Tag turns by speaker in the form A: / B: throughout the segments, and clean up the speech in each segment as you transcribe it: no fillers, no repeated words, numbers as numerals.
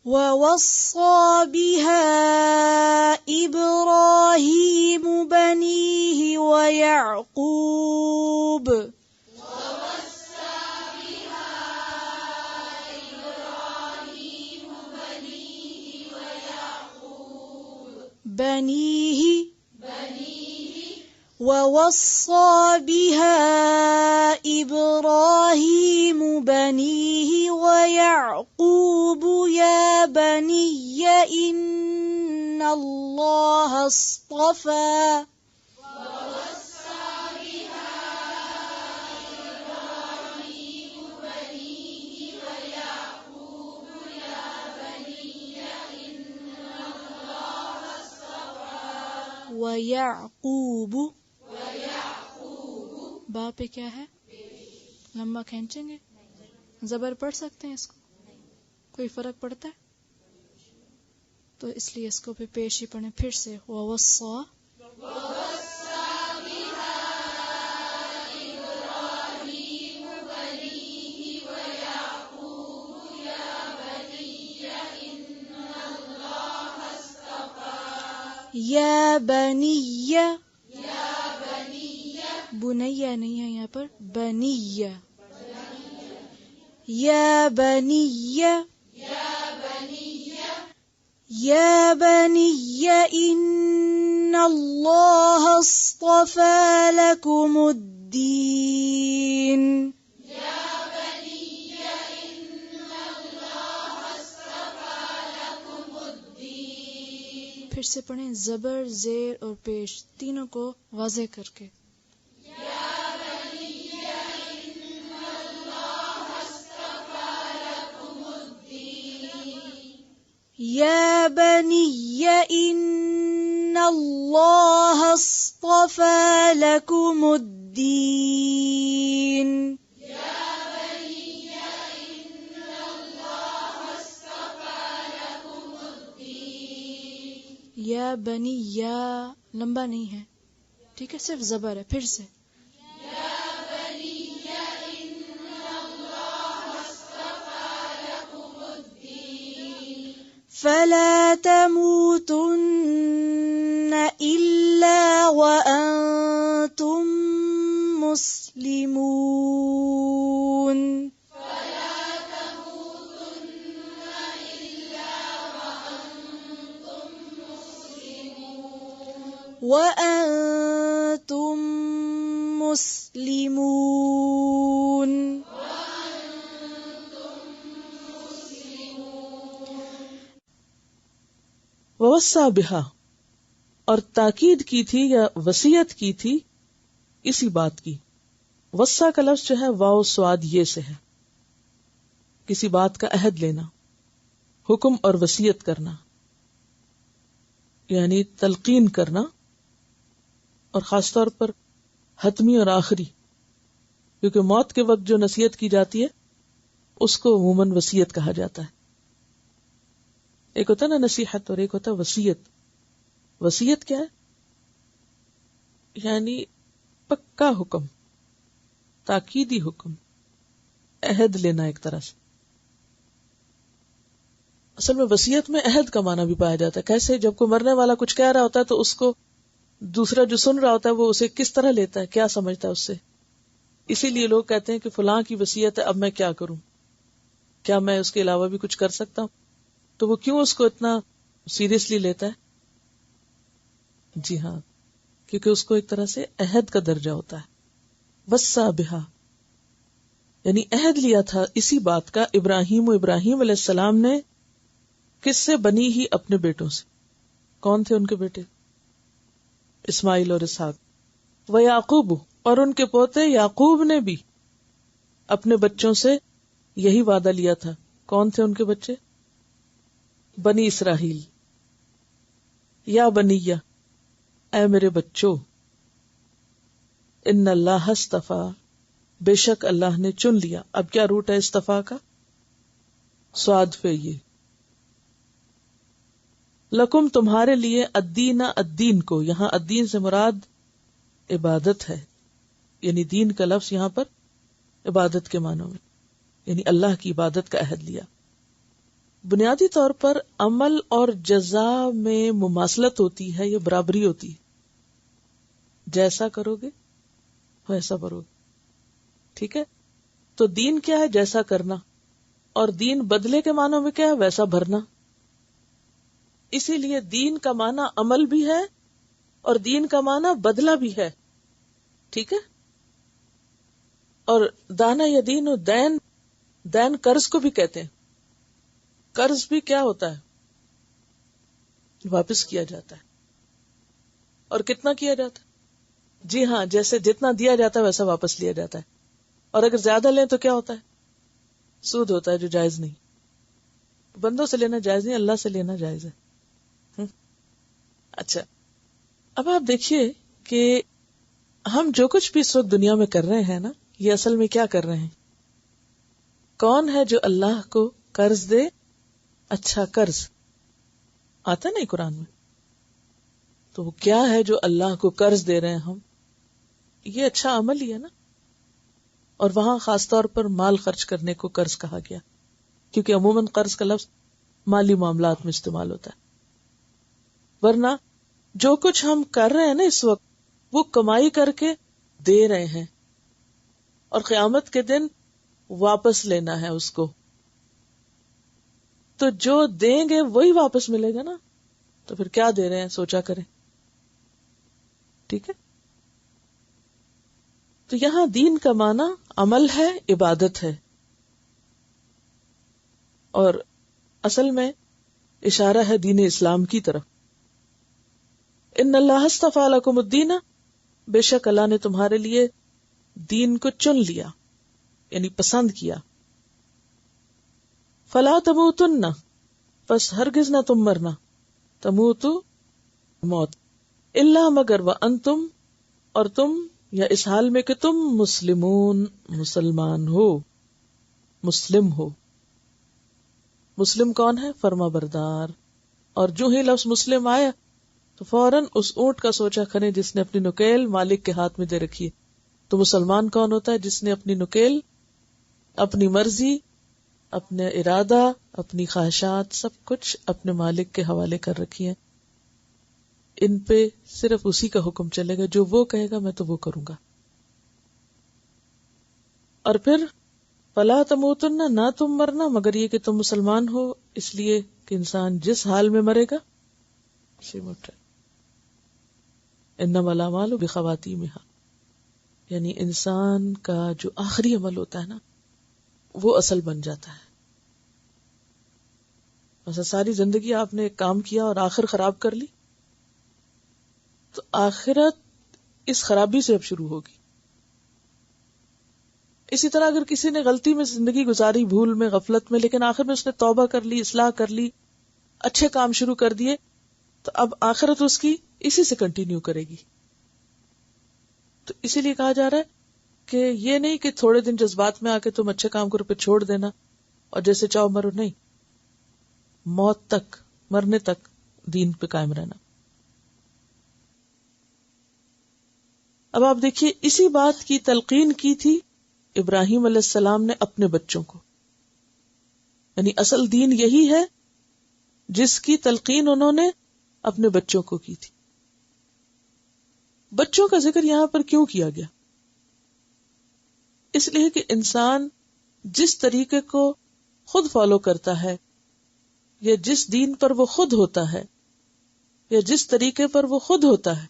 A: ووصى بها إبراهيم بنيه ويعقوب ووصى بها إبراهيم بنيه ويعقوب يا بني إن الله اصطفى ويعقوب با پہ کیا ہے؟ لمبا کھینچیں گے؟ زبر پڑھ سکتے ہیں اس کو؟ کوئی فرق پڑتا ہے؟ تو اس لیے اس کو پہ پیش ہی پڑھیں. پھر سے ووصى یا بنی بنیہ نہیں ہے یہاں پر، بنیہ. یا بنی یا بنی ان اللہ اصطفى لکم الدین. پھر سے پڑھیں زبر، زیر اور پیش تینوں کو واضح کر کے. یا بنی ان اللہ اصطفى لکم الدین. یا بنی یا لمبا نہیں ہے، ٹھیک ہے، صرف زبر ہے. پھر سے فلا تموتن الا وانتم مسلمون. وأنتم مسلمون.
B: ووصى بها اور تاکید کی تھی یا وصیت کی تھی اسی بات کی. وصا کا لفظ جو ہے واو سواد یہ سے ہے، کسی بات کا عہد لینا، حکم اور وصیت کرنا، یعنی تلقین کرنا، اور خاص طور پر حتمی اور آخری، کیونکہ موت کے وقت جو نصیحت کی جاتی ہے اس کو عموماً وصیت کہا جاتا ہے. ایک ہوتا ہے نا نصیحت اور ایک ہوتا ہے وصیت. وصیت کیا ہے؟ یعنی پکا حکم، تاکیدی حکم، عہد لینا ایک طرح سے. اصل میں وصیت میں عہد کا معنی بھی پایا جاتا ہے. کیسے؟ جب کوئی مرنے والا کچھ کہہ رہا ہوتا ہے تو اس کو دوسرا جو سن رہا ہوتا ہے وہ اسے کس طرح لیتا ہے، کیا سمجھتا ہے اس سے. اسی لیے لوگ کہتے ہیں کہ فلاں کی وصیت ہے، اب میں کیا کروں، کیا میں اس کے علاوہ بھی کچھ کر سکتا ہوں؟ تو وہ کیوں اس کو اتنا سیریسلی لیتا ہے؟ جی ہاں، کیونکہ اس کو ایک طرح سے عہد کا درجہ ہوتا ہے. وصا بہا یعنی عہد لیا تھا اسی بات کا ابراہیم علیہ السلام نے. کس سے؟ بنی ہی اپنے بیٹوں سے. کون تھے ان کے بیٹے؟ اسماعیل اور اسحاق. ویعقوب اور ان کے پوتے یعقوب نے بھی اپنے بچوں سے یہی وعدہ لیا تھا. کون تھے ان کے بچے؟ بنی اسرائیل. یا بنیہ اے میرے بچوں، ان اللہ اصطفیٰ بے شک اللہ نے چن لیا. اب کیا روٹ ہے استفا کا؟ سواد پہ یہ. لکم تمہارے لیے الدین الدین کو، یہاں الدین سے مراد عبادت ہے، یعنی دین کا لفظ یہاں پر عبادت کے معنوں میں، یعنی اللہ کی عبادت کا عہد لیا. بنیادی طور پر عمل اور جزا میں مماثلت ہوتی ہے یا برابری ہوتی ہے. جیسا کرو گے ویسا بھرو گے. ٹھیک ہے؟ تو دین کیا ہے؟ جیسا کرنا. اور دین بدلے کے معنوں میں کیا ہے؟ ویسا بھرنا. اسی لیے دین کا معنی عمل بھی ہے اور دین کا معنی بدلہ بھی ہے. ٹھیک ہے؟ اور دانا یا دین و دین، دین قرض کو بھی کہتے ہیں. قرض بھی کیا ہوتا ہے؟ واپس کیا جاتا ہے. اور کتنا کیا جاتا ہے؟ جی ہاں، جیسے جتنا دیا جاتا ہے ویسا واپس لیا جاتا ہے. اور اگر زیادہ لیں تو کیا ہوتا ہے؟ سود ہوتا ہے، جو جائز نہیں. بندوں سے لینا جائز نہیں، اللہ سے لینا جائز ہے. اچھا، اب آپ دیکھیے کہ ہم جو کچھ بھی اس وقت دنیا میں کر رہے ہیں نا، یہ اصل میں کیا کر رہے ہیں؟ کون ہے جو اللہ کو قرض دے؟ اچھا قرض آتا نہیں قرآن میں، تو وہ کیا ہے جو اللہ کو قرض دے رہے ہیں ہم؟ یہ اچھا عمل ہی ہے نا. اور وہاں خاص طور پر مال خرچ کرنے کو قرض کہا گیا، کیونکہ عموماً قرض کا لفظ مالی معاملات میں استعمال ہوتا ہے. ورنہ جو کچھ ہم کر رہے ہیں نا اس وقت، وہ کمائی کر کے دے رہے ہیں، اور قیامت کے دن واپس لینا ہے اس کو. تو جو دیں گے وہی واپس ملے گا نا، تو پھر کیا دے رہے ہیں سوچا کریں. ٹھیک ہے؟ تو یہاں دین کا معنی عمل ہے، عبادت ہے، اور اصل میں اشارہ ہے دین اسلام کی طرف. ان اللہ اصطفیٰ لکم الدین، بے شک اللہ نے تمہارے لیے دین کو چن لیا، یعنی پسند کیا. فلا تموتن، پس ہرگز نہ تم مرنا، تموتو موت، الا مگر وانتم، اور تم یا اس حال میں کہ تم مسلمون، مسلمان ہو، مسلم ہو. مسلم کون ہے؟ فرما بردار. اور جو ہی لفظ مسلم آیا تو فوراً اس اونٹ کا سوچا کریں جس نے اپنی نکیل مالک کے ہاتھ میں دے رکھی ہے. تو مسلمان کون ہوتا ہے؟ جس نے اپنی نکیل، اپنی مرضی، اپنے ارادہ، اپنی خواہشات، سب کچھ اپنے مالک کے حوالے کر رکھی ہے. ان پہ صرف اسی کا حکم چلے گا، جو وہ کہے گا میں تو وہ کروں گا. اور پھر فلا تموتن، نہ تم مرنا مگر یہ کہ تم مسلمان ہو، اس لیے کہ انسان جس حال میں مرے گا انما الاعمال بخواتیمہا، یعنی انسان کا جو آخری عمل ہوتا ہے نا وہ اصل بن جاتا ہے. بس ساری زندگی آپ نے ایک کام کیا اور آخر خراب کر لی، تو آخرت اس خرابی سے اب شروع ہوگی. اسی طرح اگر کسی نے غلطی میں زندگی گزاری، بھول میں، غفلت میں، لیکن آخر میں اس نے توبہ کر لی، اصلاح کر لی، اچھے کام شروع کر دیے، تو اب آخرت اس کی اسی سے کنٹینیو کرے گی. تو اسی لیے کہا جا رہا ہے کہ یہ نہیں کہ تھوڑے دن جذبات میں آ کے تم اچھے کام کرو پھر چھوڑ دینا اور جیسے چاہو مرو. نہیں، موت تک، مرنے تک دین پہ قائم رہنا. اب آپ دیکھیے اسی بات کی تلقین کی تھی ابراہیم علیہ السلام نے اپنے بچوں کو، یعنی اصل دین یہی ہے جس کی تلقین انہوں نے اپنے بچوں کو کی تھی. بچوں کا ذکر یہاں پر کیوں کیا گیا؟ اس لیے کہ انسان جس طریقے کو خود فالو کرتا ہے، یا جس دین پر وہ خود ہوتا ہے، یا جس طریقے پر وہ خود ہوتا ہے،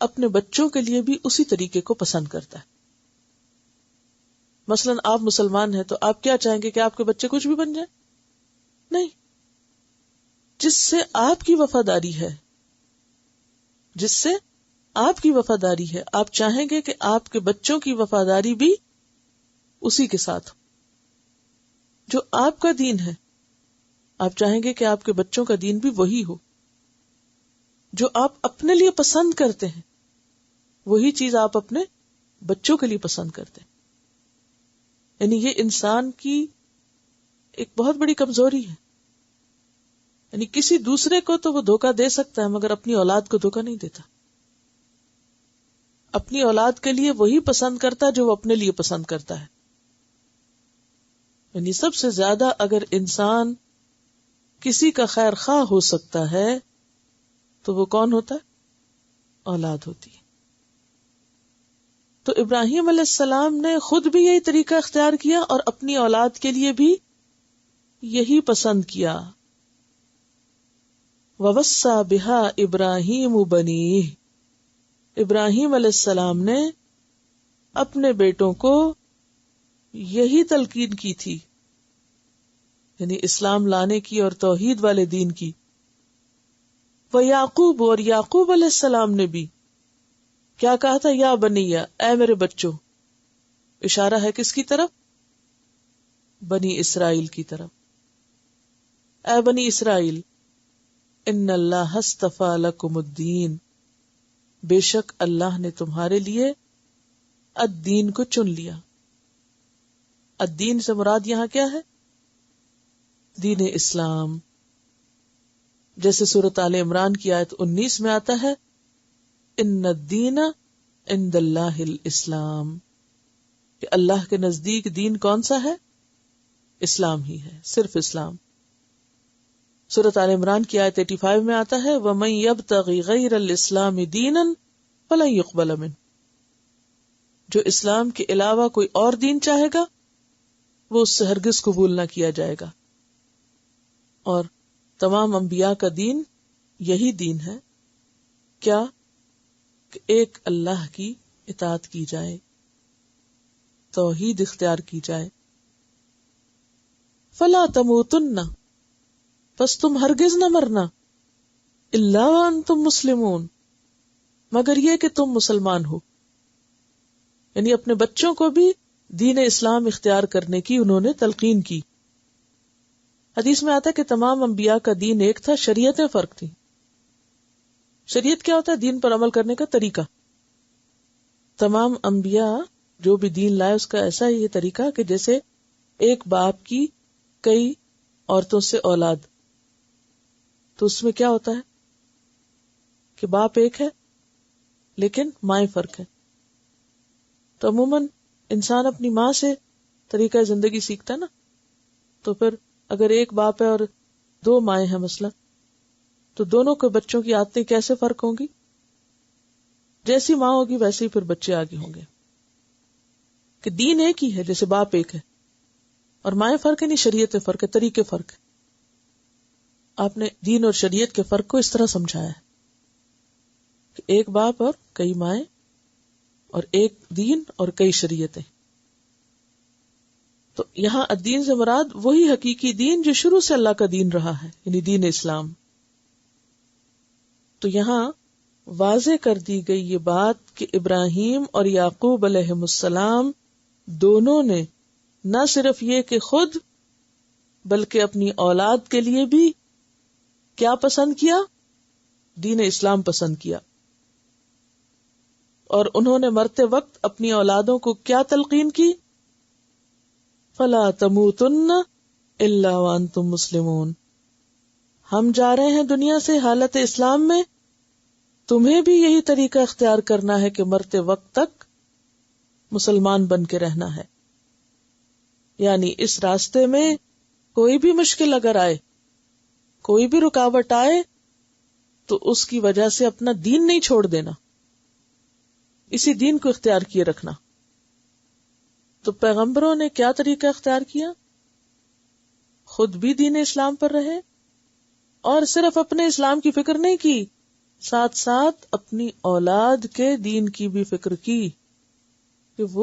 B: اپنے بچوں کے لیے بھی اسی طریقے کو پسند کرتا ہے. مثلا آپ مسلمان ہیں تو آپ کیا چاہیں گے کہ آپ کے بچے کچھ بھی بن جائیں؟ نہیں. جس سے آپ کی وفاداری ہے، جس سے آپ کی وفاداری ہے، آپ چاہیں گے کہ آپ کے بچوں کی وفاداری بھی اسی کے ساتھ ہو. جو آپ کا دین ہے، آپ چاہیں گے کہ آپ کے بچوں کا دین بھی وہی ہو. جو آپ اپنے لیے پسند کرتے ہیں وہی چیز آپ اپنے بچوں کے لیے پسند کرتے ہیں. یعنی یہ انسان کی ایک بہت بڑی کمزوری ہے. یعنی کسی دوسرے کو تو وہ دھوکہ دے سکتا ہے مگر اپنی اولاد کو دھوکہ نہیں دیتا. اپنی اولاد کے لیے وہی پسند کرتا ہے جو وہ اپنے لیے پسند کرتا ہے. یعنی سب سے زیادہ اگر انسان کسی کا خیر خواہ ہو سکتا ہے تو وہ کون ہوتا ہے؟ اولاد ہوتی ہے. تو ابراہیم علیہ السلام نے خود بھی یہی طریقہ اختیار کیا اور اپنی اولاد کے لیے بھی یہی پسند کیا. وَوَصَّى بِهَا إِبْرَاهِيمُ بَنِيهِ، ابراہیم علیہ السلام نے اپنے بیٹوں کو یہی تلقین کی تھی، یعنی اسلام لانے کی اور توحید والے دین کی. وَيَعْقُوبُ، اور یعقوب علیہ السلام نے بھی کیا کہا تھا؟ یا بنیہ، اے میرے بچوں. اشارہ ہے کس کی طرف؟ بنی اسرائیل کی طرف. اے بنی اسرائیل، ان اللہ اصطفیٰ لکم الدین، بے شک اللہ نے تمہارے لیے الدین کو چن لیا. الدین سے مراد یہاں کیا ہے؟ دین اسلام. جیسے سورۃ آل عمران کی آیت 19 میں آتا ہے، ان الدین عند اللہ الاسلام، کہ اللہ کے نزدیک دین کون سا ہے؟ اسلام ہی ہے، صرف اسلام. سورۃ آل عمران کی آیت 85 میں آتا ہے، وَمَن يَبْتَغِ غَيْرَ الْإِسْلَامِ دِينًا فَلَن يُقْبَلَ مِنْهُ، جو اسلام کے علاوہ کوئی اور دین چاہے گا وہ اس سے ہرگز قبول نہ کیا جائے گا. اور تمام انبیاء کا دین یہی دین ہے، کیا؟ کہ ایک اللہ کی اطاعت کی جائے، توحید اختیار کی جائے. فَلَا تَمُوتُنَّ، پس تم ہرگز نہ مرنا، الا وانتم مسلمون، مگر یہ کہ تم مسلمان ہو. یعنی اپنے بچوں کو بھی دین اسلام اختیار کرنے کی انہوں نے تلقین کی. حدیث میں آتا ہے کہ تمام انبیاء کا دین ایک تھا، شریعتیں فرق تھیں. شریعت کیا ہوتا ہے؟ دین پر عمل کرنے کا طریقہ. تمام انبیاء جو بھی دین لائے اس کا ایسا ہی یہ طریقہ کہ جیسے ایک باپ کی کئی عورتوں سے اولاد، تو اس میں کیا ہوتا ہے کہ باپ ایک ہے لیکن مائیں فرق ہے. تو عموماً انسان اپنی ماں سے طریقہ زندگی سیکھتا ہے نا. تو پھر اگر ایک باپ ہے اور دو مائیں ہیں مثلا، تو دونوں کے بچوں کی عادتیں کیسے فرق ہوں گی؟ جیسی ماں ہوگی ویسے ہی پھر بچے آگے ہوں گے. کہ دین ایک ہی ہے، جیسے باپ ایک ہے اور مائیں فرق ہے، نہیں شریعت فرق ہے، طریقے فرق ہے. آپ نے دین اور شریعت کے فرق کو اس طرح سمجھایا ہے کہ ایک باپ اور کئی مائیں، اور ایک دین اور کئی شریعتیں. تو یہاں الدین سے مراد وہی حقیقی دین جو شروع سے اللہ کا دین رہا ہے، یعنی دین اسلام. تو یہاں واضح کر دی گئی یہ بات کہ ابراہیم اور یعقوب علیہ السلام دونوں نے نہ صرف یہ کہ خود بلکہ اپنی اولاد کے لیے بھی کیا پسند کیا؟ دین اسلام پسند کیا. اور انہوں نے مرتے وقت اپنی اولادوں کو کیا تلقین کی؟ فَلَا تَمُوتُنَّ إِلَّا وَأَنْتُمْ مُسْلِمُونَ، ہم جا رہے ہیں دنیا سے حالت اسلام میں، تمہیں بھی یہی طریقہ اختیار کرنا ہے کہ مرتے وقت تک مسلمان بن کے رہنا ہے. یعنی اس راستے میں کوئی بھی مشکل اگر آئے، کوئی بھی رکاوٹ آئے، تو اس کی وجہ سے اپنا دین نہیں چھوڑ دینا، اسی دین کو اختیار کیے رکھنا. تو پیغمبروں نے کیا طریقہ اختیار کیا؟ خود بھی دین اسلام پر رہے اور صرف اپنے اسلام کی فکر نہیں کی، ساتھ ساتھ اپنی اولاد کے دین کی بھی فکر کی کہ وہ